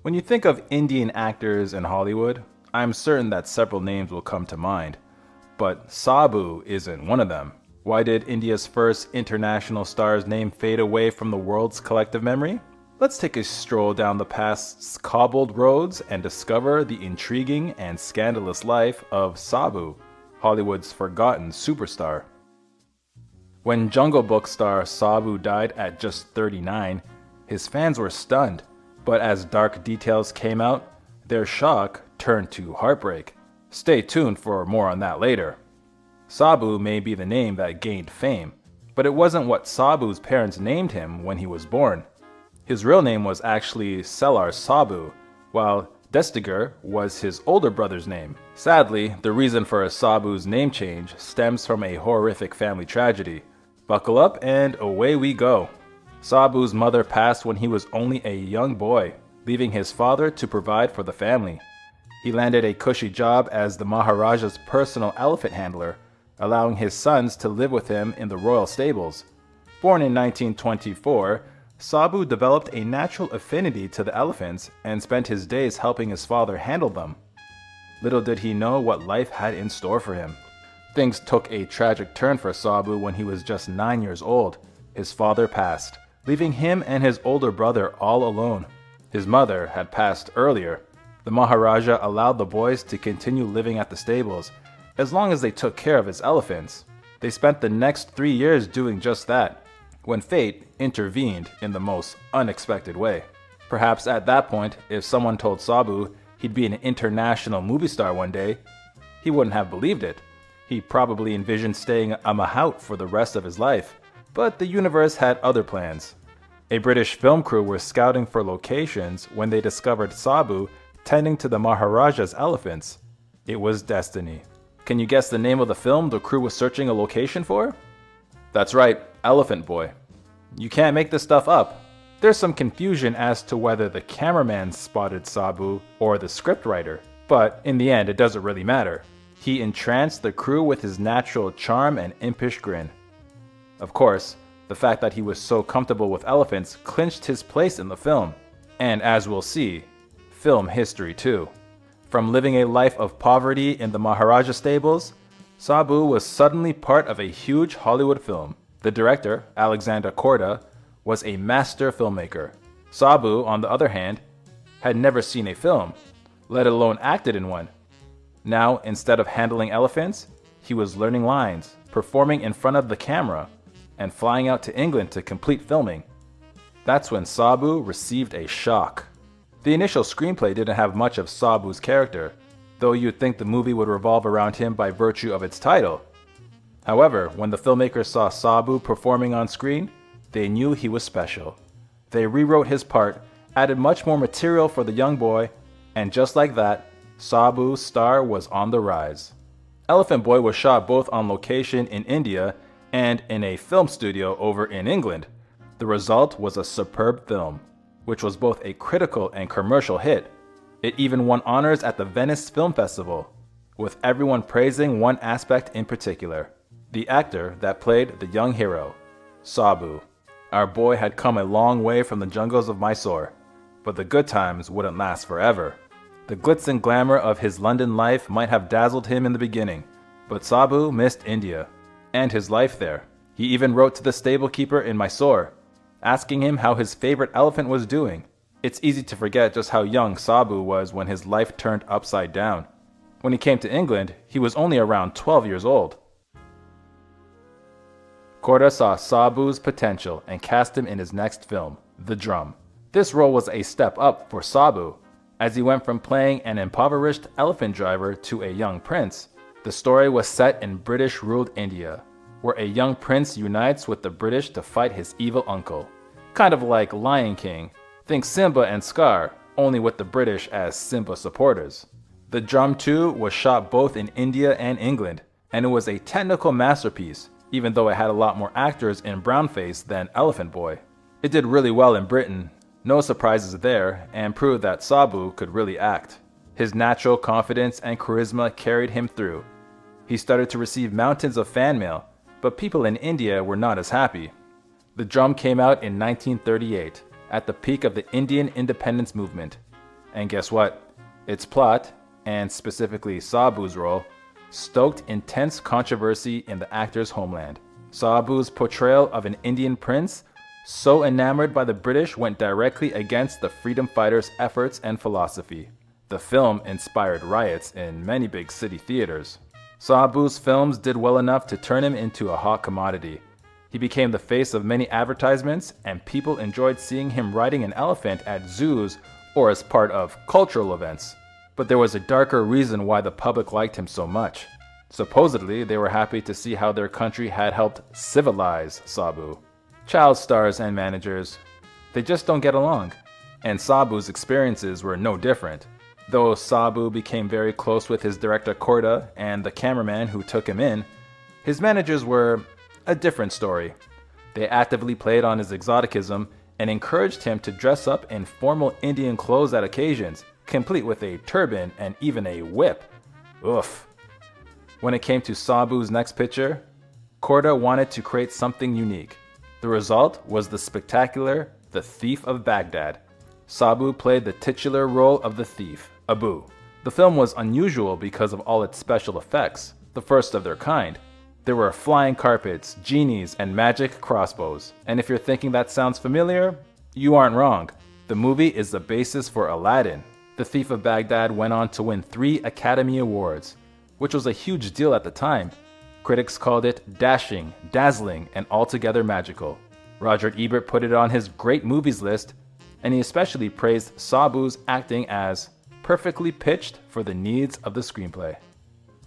When you think of Indian actors in Hollywood, I'm certain that several names will come to mind. But Sabu isn't one of them. Why did India's first international star's name fade away from the world's collective memory? Let's take a stroll down the past's cobbled roads and discover the intriguing and scandalous life of Sabu, Hollywood's forgotten superstar. When Jungle Book star Sabu died at just 39, his fans were stunned. But as dark details came out, their shock turned to heartbreak. Stay tuned for more on that later. Sabu may be the name that gained fame, but it wasn't what Sabu's parents named him when he was born. His real name was actually Selar Sabu, while Destiger was his older brother's name. Sadly, the reason for Sabu's name change stems from a horrific family tragedy. Buckle up and away we go. Sabu's mother passed when he was only a young boy, leaving his father to provide for the family. He landed a cushy job as the Maharaja's personal elephant handler, allowing his sons to live with him in the royal stables. Born in 1924, Sabu developed a natural affinity to the elephants and spent his days helping his father handle them. Little did he know what life had in store for him. Things took a tragic turn for Sabu when he was just 9 years old. His father passed, leaving him and his older brother all alone. His mother had passed earlier. The Maharaja allowed the boys to continue living at the stables, as long as they took care of his elephants. They spent the next 3 years doing just that, when fate intervened in the most unexpected way. Perhaps at that point, if someone told Sabu he'd be an international movie star one day, he wouldn't have believed it. He probably envisioned staying a mahout for the rest of his life, but the universe had other plans. A British film crew were scouting for locations when they discovered Sabu tending to the Maharaja's elephants. It was destiny. Can you guess the name of the film the crew was searching a location for? That's right, Elephant Boy. You can't make this stuff up. There's some confusion as to whether the cameraman spotted Sabu or the scriptwriter, but in the end it doesn't really matter. He entranced the crew with his natural charm and impish grin. Of course, the fact that he was so comfortable with elephants clinched his place in the film, and as we'll see, film history too. From living a life of poverty in the Maharaja stables, Sabu was suddenly part of a huge Hollywood film. The director, Alexander Korda, was a master filmmaker. Sabu, on the other hand, had never seen a film, let alone acted in one. Now, instead of handling elephants, he was learning lines, performing in front of the camera, and flying out to England to complete filming. That's when Sabu received a shock. The initial screenplay didn't have much of Sabu's character, though you'd think the movie would revolve around him by virtue of its title. However, when the filmmakers saw Sabu performing on screen, they knew he was special. They rewrote his part, added much more material for the young boy, and just like that, Sabu's star was on the rise. Elephant Boy was shot both on location in India and in a film studio over in England. The result was a superb film, which was both a critical and commercial hit. It even won honors at the Venice Film Festival, with everyone praising one aspect in particular: the actor that played the young hero, Sabu. Our boy had come a long way from the jungles of Mysore, but the good times wouldn't last forever. The glitz and glamour of his London life might have dazzled him in the beginning, but Sabu missed India and his life there. He even wrote to the stable keeper in Mysore, asking him how his favorite elephant was doing. It's easy to forget just how young Sabu was when his life turned upside down. When he came to England, he was only around 12 years old. Korda saw Sabu's potential and cast him in his next film, The Drum. This role was a step up for Sabu, as he went from playing an impoverished elephant driver to a young prince. The story was set in British-ruled India, where a young prince unites with the British to fight his evil uncle. Kind of like Lion King. Think Simba and Scar, only with the British as Simba supporters. The Drum 2 was shot both in India and England, and it was a technical masterpiece, even though it had a lot more actors in brownface than Elephant Boy. It did really well in Britain, no surprises there, and proved that Sabu could really act. His natural confidence and charisma carried him through. He started to receive mountains of fan mail, but people in India were not as happy. The Drum came out in 1938, at the peak of the Indian independence movement. And guess what? Its plot, and specifically Sabu's role, stoked intense controversy in the actor's homeland. Sabu's portrayal of an Indian prince, so enamored by the British, went directly against the freedom fighters' efforts and philosophy. The film inspired riots in many big city theaters. Sabu's films did well enough to turn him into a hot commodity. He became the face of many advertisements, and people enjoyed seeing him riding an elephant at zoos or as part of cultural events. But there was a darker reason why the public liked him so much. Supposedly, they were happy to see how their country had helped civilize Sabu. Child stars and managers, they just don't get along. And Sabu's experiences were no different. Though Sabu became very close with his director Korda and the cameraman who took him in, his managers were a different story. They actively played on his exoticism and encouraged him to dress up in formal Indian clothes at occasions, complete with a turban and even a whip. Oof. When it came to Sabu's next picture, Korda wanted to create something unique. The result was the spectacular The Thief of Baghdad. Sabu played the titular role of the thief, Abu. The film was unusual because of all its special effects, the first of their kind. There were flying carpets, genies, and magic crossbows. And if you're thinking that sounds familiar, you aren't wrong. The movie is the basis for Aladdin. The Thief of Baghdad went on to win 3 Academy Awards, which was a huge deal at the time. Critics called it dashing, dazzling, and altogether magical. Roger Ebert put it on his great movies list, and he especially praised Sabu's acting as perfectly pitched for the needs of the screenplay.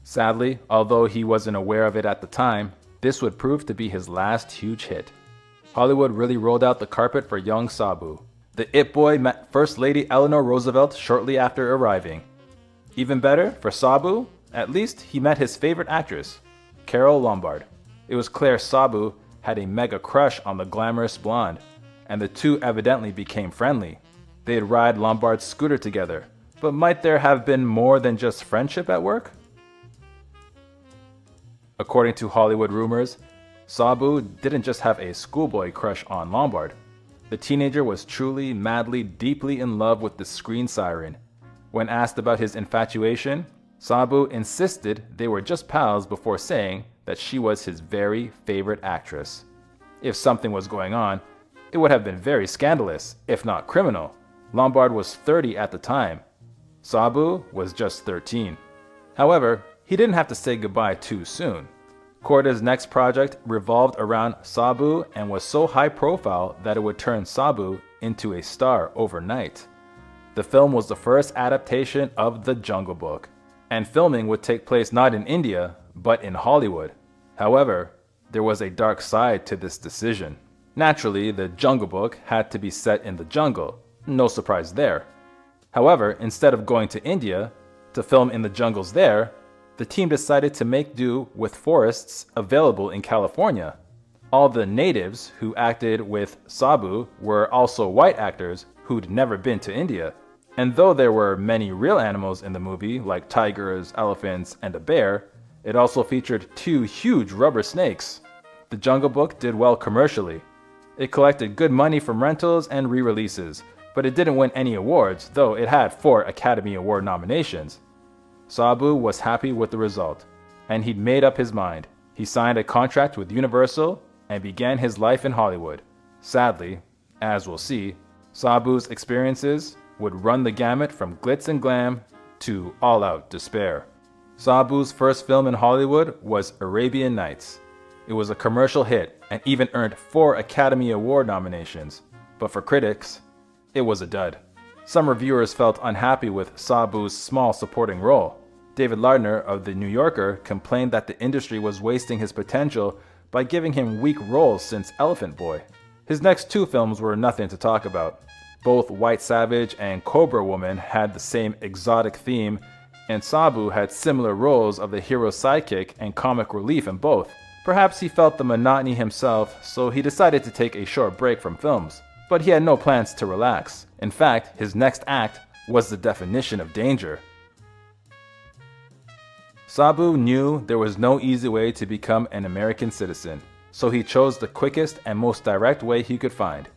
Sadly, although he wasn't aware of it at the time, this would prove to be his last huge hit. Hollywood really rolled out the carpet for young Sabu. The It Boy met First Lady Eleanor Roosevelt shortly after arriving. Even better, for Sabu, at least he met his favorite actress, Carole Lombard. It was clear Sabu had a mega crush on the glamorous blonde, and the two evidently became friendly. They'd ride Lombard's scooter together, but might there have been more than just friendship at work? According to Hollywood rumors, Sabu didn't just have a schoolboy crush on Lombard. The teenager was truly, madly, deeply in love with the screen siren. When asked about his infatuation, Sabu insisted they were just pals before saying that she was his very favorite actress. If something was going on, it would have been very scandalous, if not criminal. Lombard was 30 at the time. Sabu was just 13. However, he didn't have to say goodbye too soon. Korda's next project revolved around Sabu and was so high profile that it would turn Sabu into a star overnight. The film was the first adaptation of The Jungle Book, and filming would take place not in India, but in Hollywood. However, there was a dark side to this decision. Naturally, The Jungle Book had to be set in the jungle, no surprise there. However, instead of going to India to film in the jungles there, the team decided to make do with forests available in California. All the natives who acted with Sabu were also white actors who'd never been to India. And though there were many real animals in the movie, like tigers, elephants, and a bear, it also featured 2 huge rubber snakes. The Jungle Book did well commercially. It collected good money from rentals and re-releases, but it didn't win any awards, though it had 4 Academy Award nominations. Sabu was happy with the result, and he'd made up his mind. He signed a contract with Universal and began his life in Hollywood. Sadly, as we'll see, Sabu's experiences would run the gamut from glitz and glam to all-out despair. Sabu's first film in Hollywood was Arabian Nights. It was a commercial hit and even earned 4 Academy Award nominations, but for critics, it was a dud. Some reviewers felt unhappy with Sabu's small supporting role. David Lardner of The New Yorker complained that the industry was wasting his potential by giving him weak roles since Elephant Boy. His next 2 films were nothing to talk about. Both White Savage and Cobra Woman had the same exotic theme, and Sabu had similar roles of the hero's sidekick and comic relief in both. Perhaps he felt the monotony himself, so he decided to take a short break from films. But he had no plans to relax. In fact, his next act was the definition of danger. Sabu knew there was no easy way to become an American citizen, so he chose the quickest and most direct way he could find.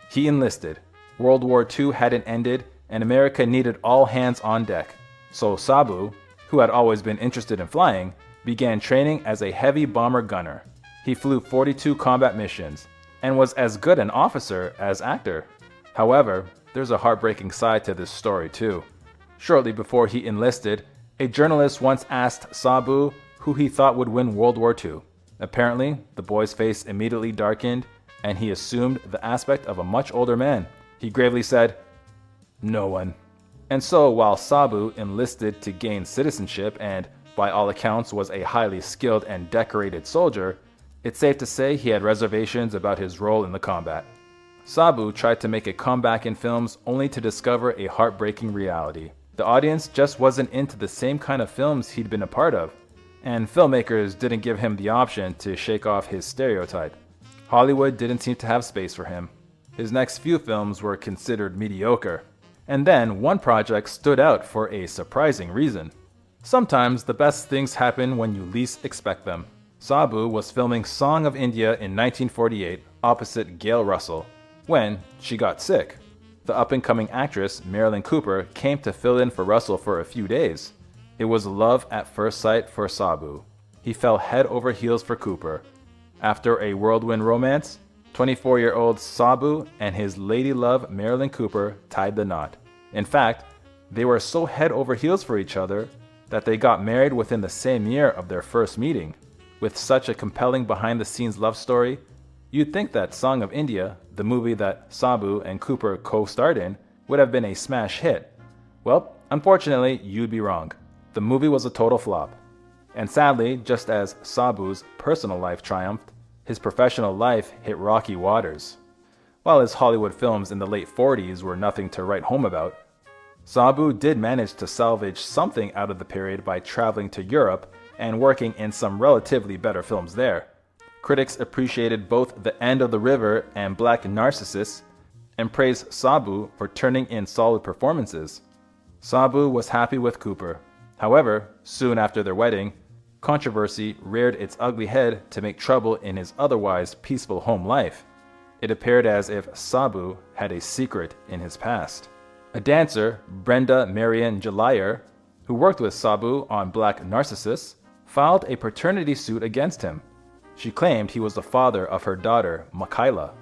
He enlisted. World War II hadn't ended, and America needed all hands on deck. So Sabu, who had always been interested in flying, began training as a heavy bomber gunner. He flew 42 combat missions and was as good an officer as actor. However, there's a heartbreaking side to this story too. Shortly before he enlisted, a journalist once asked Sabu who he thought would win World War II. Apparently, the boy's face immediately darkened and he assumed the aspect of a much older man. He gravely said, "No one." And so, while Sabu enlisted to gain citizenship and, by all accounts, was a highly skilled and decorated soldier, it's safe to say he had reservations about his role in the combat. Sabu tried to make a comeback in films only to discover a heartbreaking reality. The audience just wasn't into the same kind of films he'd been a part of, and filmmakers didn't give him the option to shake off his stereotype. Hollywood didn't seem to have space for him. His next few films were considered mediocre. And then one project stood out for a surprising reason. Sometimes the best things happen when you least expect them. Sabu was filming Song of India in 1948 opposite Gail Russell when she got sick. The up-and-coming actress Marilyn Cooper came to fill in for Russell for a few days. It was love at first sight for Sabu. He fell head over heels for Cooper. After a whirlwind romance, 24-year-old Sabu and his lady love Marilyn Cooper tied the knot. In fact, they were so head over heels for each other that they got married within the same year of their first meeting. With such a compelling behind-the-scenes love story, you'd think that Song of India, the movie that Sabu and Cooper co-starred in, would have been a smash hit. Well, unfortunately, you'd be wrong. The movie was a total flop. And sadly, just as Sabu's personal life triumphed, his professional life hit rocky waters. While his Hollywood films in the late 40s were nothing to write home about, Sabu did manage to salvage something out of the period by traveling to Europe and working in some relatively better films there. Critics appreciated both The End of the River and Black Narcissus and praised Sabu for turning in solid performances. Sabu was happy with Cooper. However, soon after their wedding, controversy reared its ugly head to make trouble in his otherwise peaceful home life. It appeared as if Sabu had a secret in his past. A dancer, Brenda Marian Jalayer, who worked with Sabu on Black Narcissus, filed a paternity suit against him. She claimed he was the father of her daughter, Michaela,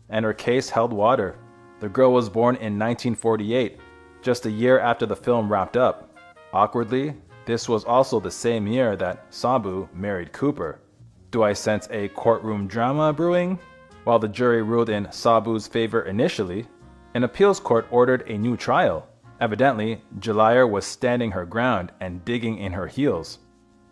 and her case held water. The girl was born in 1948, just a year after the film wrapped up. Awkwardly, this was also the same year that Sabu married Cooper. Do I sense a courtroom drama brewing? While the jury ruled in Sabu's favor initially, an appeals court ordered a new trial. Evidently, Jalayer was standing her ground and digging in her heels.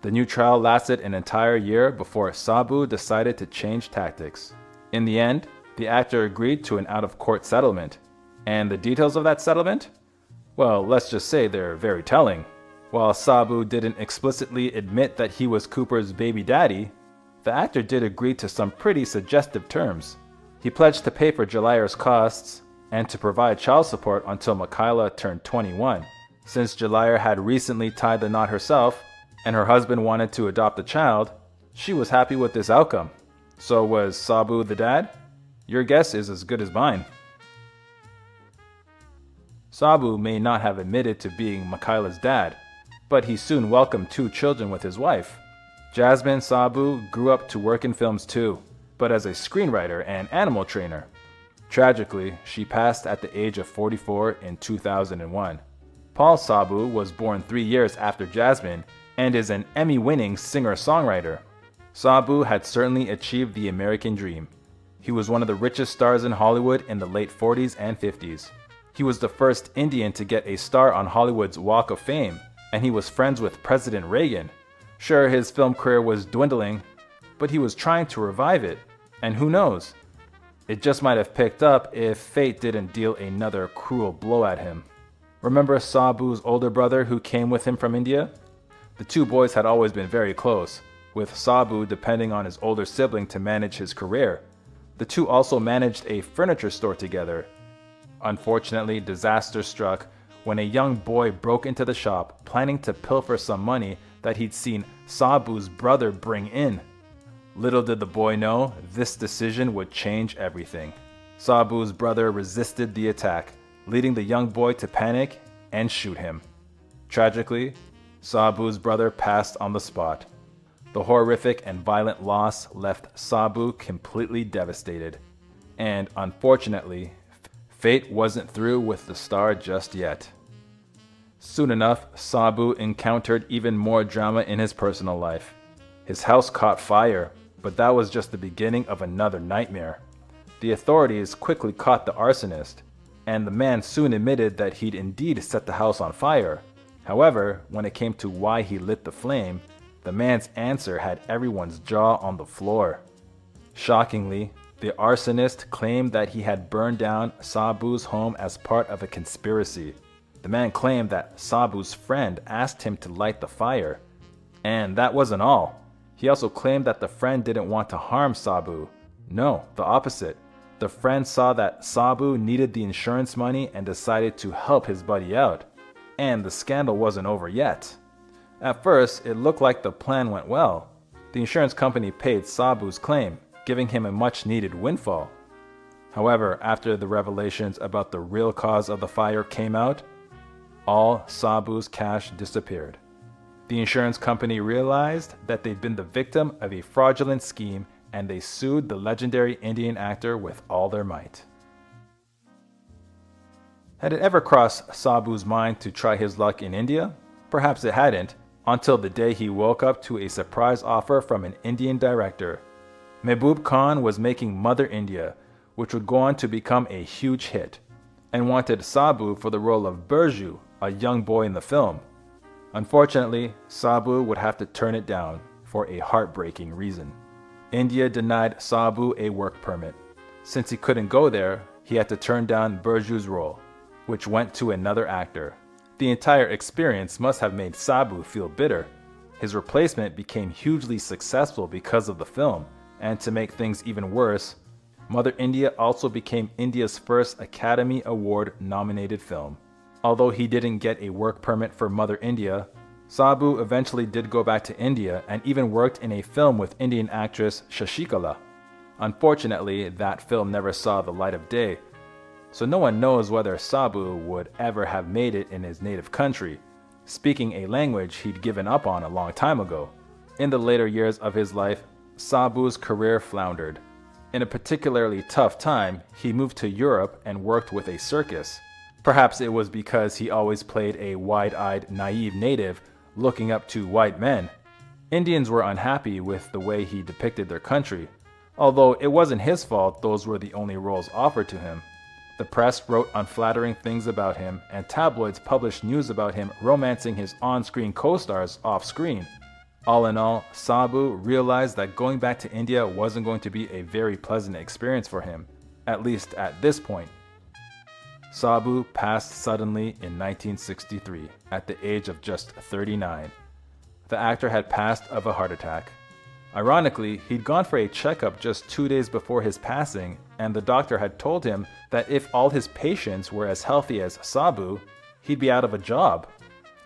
The new trial lasted an entire year before Sabu decided to change tactics. In the end, the actor agreed to an out-of-court settlement. And the details of that settlement? Well, let's just say they're very telling. While Sabu didn't explicitly admit that he was Cooper's baby daddy, the actor did agree to some pretty suggestive terms. He pledged to pay for Jalayer's costs and to provide child support until Michaela turned 21. Since Jalayer had recently tied the knot herself, and her husband wanted to adopt a child, she was happy with this outcome. So was Sabu the dad? Your guess is as good as mine. Sabu may not have admitted to being Michaela's dad, but he soon welcomed 2 children with his wife. Jasmine Sabu grew up to work in films too, but as a screenwriter and animal trainer. Tragically, she passed at the age of 44 in 2001. Paul Sabu was born 3 years after Jasmine and is an Emmy-winning singer-songwriter. Sabu had certainly achieved the American dream. He was one of the richest stars in Hollywood in the late 40s and 50s. He was the first Indian to get a star on Hollywood's Walk of Fame, and he was friends with President Reagan. Sure, his film career was dwindling, but he was trying to revive it, and who knows? It just might have picked up if fate didn't deal another cruel blow at him. Remember Sabu's older brother who came with him from India? The 2 boys had always been very close, with Sabu depending on his older sibling to manage his career. The 2 also managed a furniture store together. Unfortunately, disaster struck when a young boy broke into the shop planning to pilfer some money that he'd seen Sabu's brother bring in. Little did the boy know, this decision would change everything. Sabu's brother resisted the attack, leading the young boy to panic and shoot him. Tragically, Sabu's brother passed on the spot. The horrific and violent loss left Sabu completely devastated. And unfortunately, fate wasn't through with the star just yet. Soon enough, Sabu encountered even more drama in his personal life. His house caught fire, but that was just the beginning of another nightmare. The authorities quickly caught the arsonist, and the man soon admitted that he'd indeed set the house on fire. However, when it came to why he lit the flame, the man's answer had everyone's jaw on the floor. Shockingly, the arsonist claimed that he had burned down Sabu's home as part of a conspiracy. The man claimed that Sabu's friend asked him to light the fire. And that wasn't all. He also claimed that the friend didn't want to harm Sabu. No, the opposite. The friend saw that Sabu needed the insurance money and decided to help his buddy out. And the scandal wasn't over yet. At first, it looked like the plan went well. The insurance company paid Sabu's claim, giving him a much-needed windfall. However, after the revelations about the real cause of the fire came out, all Sabu's cash disappeared. The insurance company realized that they'd been the victim of a fraudulent scheme, and they sued the legendary Indian actor with all their might. Had it ever crossed Sabu's mind to try his luck in India? Perhaps it hadn't, until the day he woke up to a surprise offer from an Indian director. Mehboob Khan was making Mother India, which would go on to become a huge hit, and wanted Sabu for the role of Burju, a young boy in the film. Unfortunately, Sabu would have to turn it down for a heartbreaking reason. India denied Sabu a work permit. Since he couldn't go there, he had to turn down Burju's role, which went to another actor. The entire experience must have made Sabu feel bitter. His replacement became hugely successful because of the film, and to make things even worse, Mother India also became India's first Academy Award nominated film. Although he didn't get a work permit for Mother India, Sabu eventually did go back to India and even worked in a film with Indian actress Shashikala. Unfortunately, that film never saw the light of day, so no one knows whether Sabu would ever have made it in his native country, speaking a language he'd given up on a long time ago. In the later years of his life, Sabu's career floundered. In a particularly tough time, he moved to Europe and worked with a circus. Perhaps it was because he always played a wide-eyed, naive native looking up to white men. Indians were unhappy with the way he depicted their country, although it wasn't his fault those were the only roles offered to him. The press wrote unflattering things about him, and tabloids published news about him romancing his on-screen co-stars off-screen. All in all, Sabu realized that going back to India wasn't going to be a very pleasant experience for him, at least at this point. Sabu passed suddenly in 1963, at the age of just 39. The actor had passed of a heart attack. Ironically, he'd gone for a checkup just 2 days before his passing, and the doctor had told him that if all his patients were as healthy as Sabu, he'd be out of a job.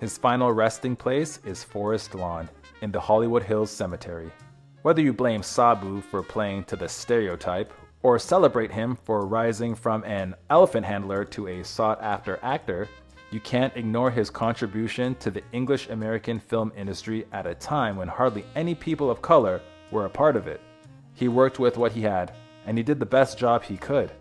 His final resting place is Forest Lawn, in the Hollywood Hills Cemetery. Whether you blame Sabu for playing to the stereotype, or celebrate him for rising from an elephant handler to a sought-after actor, you can't ignore his contribution to the English-American film industry at a time when hardly any people of color were a part of it. He worked with what he had, and he did the best job he could.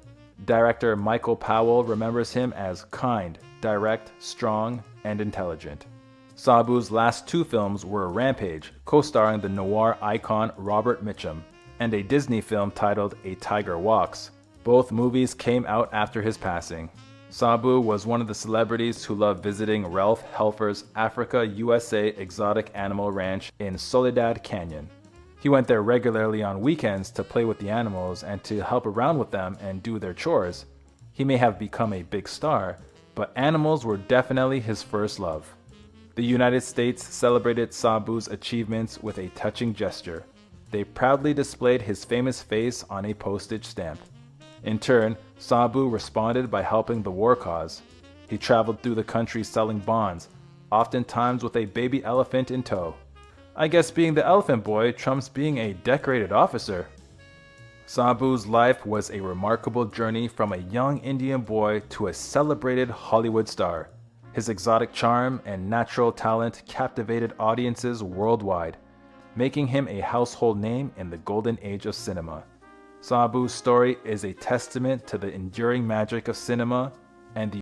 Director Michael Powell remembers him as kind, direct, strong, and intelligent. Sabu's last 2 films were Rampage, co-starring the noir icon Robert Mitchum, and a Disney film titled A Tiger Walks. Both movies came out after his passing. Sabu was one of the celebrities who loved visiting Ralph Helfer's Africa USA Exotic Animal Ranch in Soledad Canyon. He went there regularly on weekends to play with the animals and to help around with them and do their chores. He may have become a big star, but animals were definitely his first love. The United States celebrated Sabu's achievements with a touching gesture. They proudly displayed his famous face on a postage stamp. In turn, Sabu responded by helping the war cause. He traveled through the country selling bonds, oftentimes with a baby elephant in tow. I guess being the elephant boy trumps being a decorated officer. Sabu's life was a remarkable journey from a young Indian boy to a celebrated Hollywood star. His exotic charm and natural talent captivated audiences worldwide, making him a household name in the golden age of cinema. Sabu's story is a testament to the enduring magic of cinema and the